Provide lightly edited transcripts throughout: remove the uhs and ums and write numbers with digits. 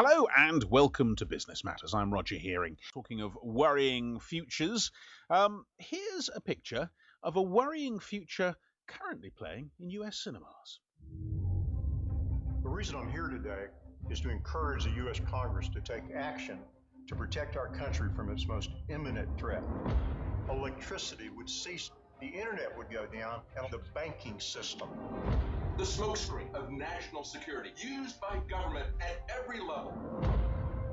Hello and welcome to Business Matters. I'm Roger Hearing. Talking of worrying futures, here's a picture of a worrying future currently playing in US cinemas. The reason I'm here today is to encourage the U.S. Congress to take action to protect our country from its most imminent threat. Electricity would cease, the internet would go down, and the banking system. The smokescreen of national security used by government at every level.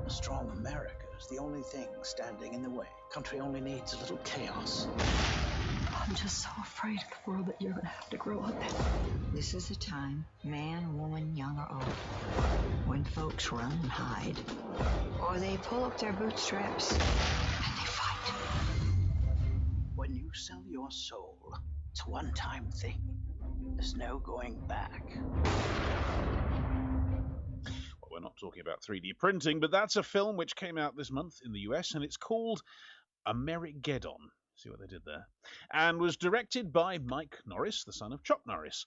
A strong America is the only thing standing in the way. Country only needs a little chaos. I'm just so afraid of the world that you're going to have to grow up in. This is a time, man, woman, young or old, when folks run and hide. Or they pull up their bootstraps and they fight. When you sell your soul, it's a one-time thing. There's no going back. Well, we're not talking about 3D printing, but that's a film which came out this month in the US, and it's called Amerigeddon. See what they did there? And was directed by Mike Norris, the son of Chuck Norris.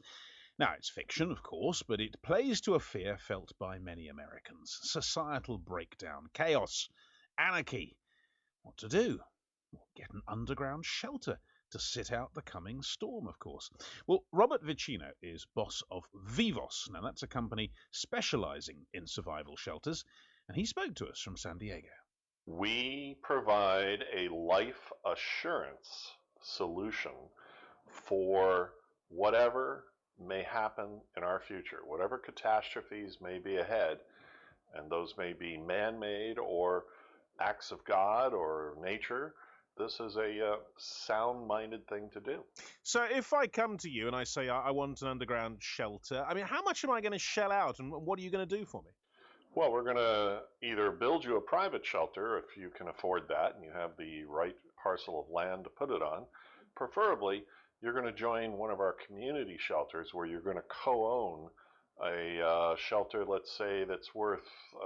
Now, it's fiction, of course, but it plays to a fear felt by many Americans. Societal breakdown, chaos, anarchy. What to do? Well, get an underground shelter to sit out the coming storm, of course. Well, Robert Vicino is boss of Vivos. Now, that's a company specializing in survival shelters, and he spoke to us from San Diego. We provide a life assurance solution for whatever may happen in our future, whatever catastrophes may be ahead, and those may be man-made or acts of God or nature. This is a sound-minded thing to do. So if I come to you and I say I want an underground shelter, I mean, how much am I going to shell out, and what are you going to do for me? Well, we're going to either build you a private shelter if you can afford that and you have the right parcel of land to put it on. Preferably, you're going to join one of our community shelters where you're going to co-own a shelter, let's say, that's worth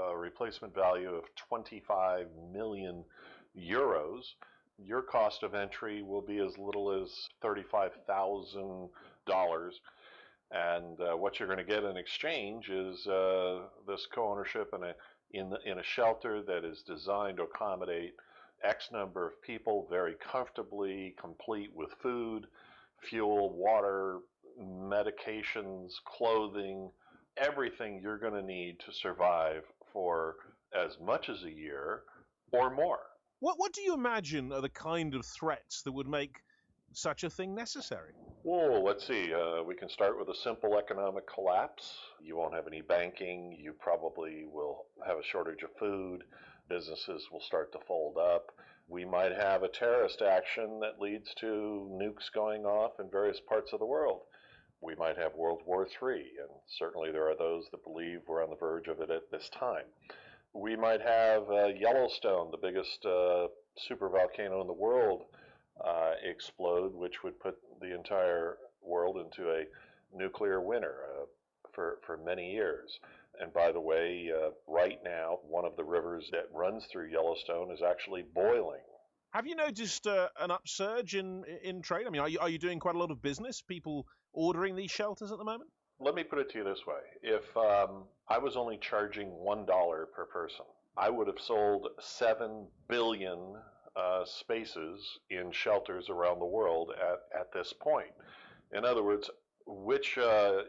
a replacement value of 25 million euros. Your cost of entry will be as little as $35,000. And what you're going to get in exchange is this co-ownership in a shelter that is designed to accommodate X number of people very comfortably, complete with food, fuel, water, medications, clothing, everything you're going to need to survive for as much as a year or more. What do you imagine are the kind of threats that would make such a thing necessary? Whoa, let's see. We can start with a simple economic collapse. You won't have any banking. You probably will have a shortage of food. Businesses will start to fold up. We might have a terrorist action that leads to nukes going off in various parts of the world. We might have World War III, and certainly there are those that believe we're on the verge of it at this time. We might have Yellowstone, the biggest supervolcano in the world, explode, which would put the entire world into a nuclear winter for many years. And by the way, right now, one of the rivers that runs through Yellowstone is actually boiling. Have you noticed an upsurge in trade? I mean, are you doing quite a lot of business? People ordering these shelters at the moment? Let me put it to you this way. If I was only charging $1 per person, I would have sold 7 billion spaces in shelters around the world at this point. In other words, which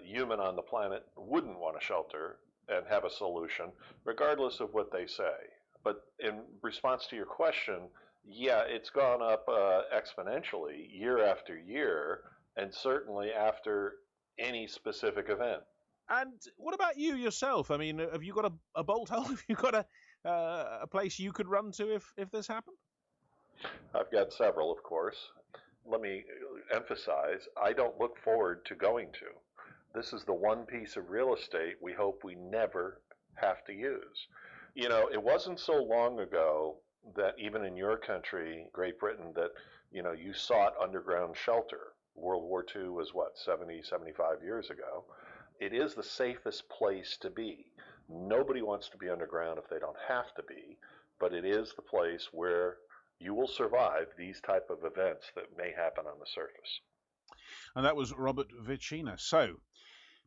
human on the planet wouldn't want a shelter and have a solution, regardless of what they say? But in response to your question, yeah, it's gone up exponentially year after year, and certainly after any specific event. And what about you yourself? I mean, have you got a bolt hole? Have you got a place you could run to if this happened? I've got several, of course. Let me emphasize, I don't look forward to going to. This is the one piece of real estate we hope we never have to use. You know, it wasn't so long ago that even in your country, Great Britain, that, you know, you sought underground shelter. World War II was what, 70, 75 years ago. It is the safest place to be. Nobody wants to be underground if they don't have to be, but it is the place where you will survive these type of events that may happen on the surface. And that was Robert Vicino. So,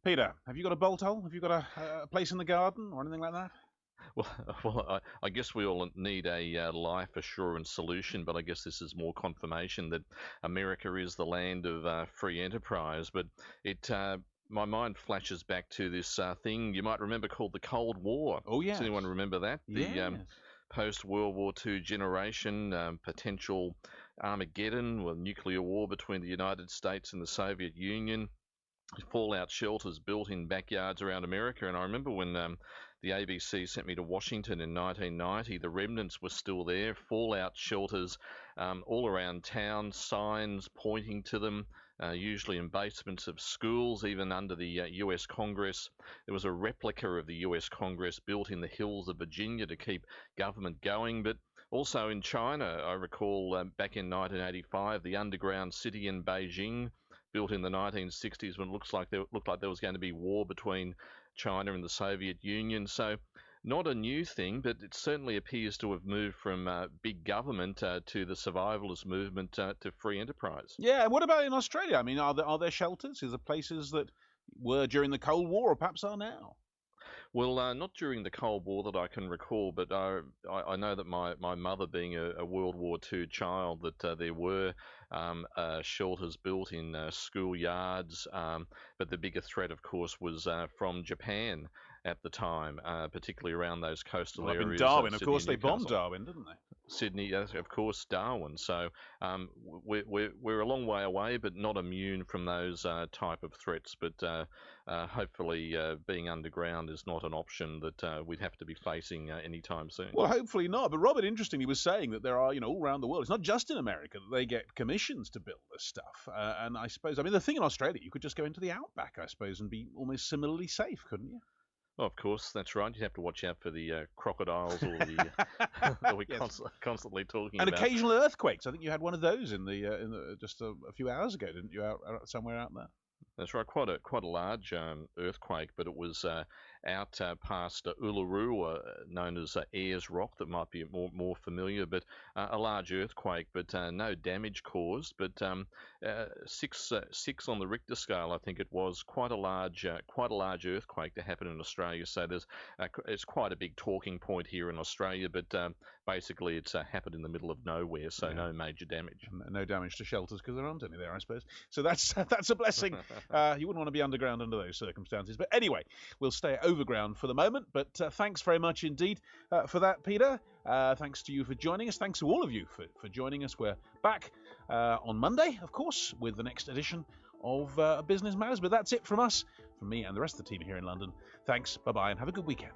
Peter, have you got a bolt hole? Have you got a place in the garden or anything like that? Well, I guess we all need a life assurance solution, but I guess this is more confirmation that America is the land of free enterprise. But it, my mind flashes back to this thing you might remember called the Cold War. Oh, Does yes. anyone remember that? Yes. The post-World War II generation, potential Armageddon, or nuclear war between the United States and the Soviet Union. Fallout shelters built in backyards around America. And I remember when the ABC sent me to Washington in 1990, the remnants were still there, fallout shelters all around town, signs pointing to them, usually in basements of schools, even under the US Congress. There was a replica of the US Congress built in the hills of Virginia to keep government going, but also in China, I recall back in 1985, the underground city in Beijing, built in the 1960s, when it looked like there was going to be war between China and the Soviet Union. So not a new thing, but it certainly appears to have moved from big government to the survivalist movement to free enterprise. Yeah, and what about in Australia? I mean, are there shelters? Is there places that were during the Cold War or perhaps are now? Well, not during the Cold War that I can recall, but I know that my mother, being a World War II child, that there were shelters built in schoolyards. But the bigger threat, of course, was from Japan at the time, particularly around those coastal Well, areas. in Darwin, of Sydney course, and they bombed Newcastle. Darwin, didn't they? Sydney, yes, of course, Darwin. So we're a long way away, but not immune from those type of threats. But hopefully, being underground is not an option that we'd have to be facing anytime soon. Well, hopefully not. But Robert, interestingly, was saying that there are, all around the world. It's not just in America that they get commissions to build this stuff. And I suppose, the thing in Australia, you could just go into the outback, I suppose, and be almost similarly safe, couldn't you? Well, of course, that's right. You have to watch out for the crocodiles or the that we're Yes. constantly talking And about. occasional earthquakes. I think you had one of those in the just a few hours ago, didn't you? Somewhere out there. That's right, quite a large earthquake, but it was out past Uluru, known as Ayers Rock, that might be more familiar. But a large earthquake, but no damage caused. But 6 on the Richter scale, I think it was, quite a large earthquake to happen in Australia. So it's quite a big talking point here in Australia. But basically, it's happened in the middle of nowhere, so no major damage. No damage to shelters because there aren't any there, I suppose. So that's a blessing. You wouldn't want to be underground under those circumstances. But anyway, we'll stay overground for the moment. But thanks very much indeed for that, Peter. Thanks to you for joining us. Thanks to all of you for joining us. We're back on Monday, of course, with the next edition of Business Matters. But that's it from us, from me and the rest of the team here in London. Thanks, bye-bye, and have a good weekend.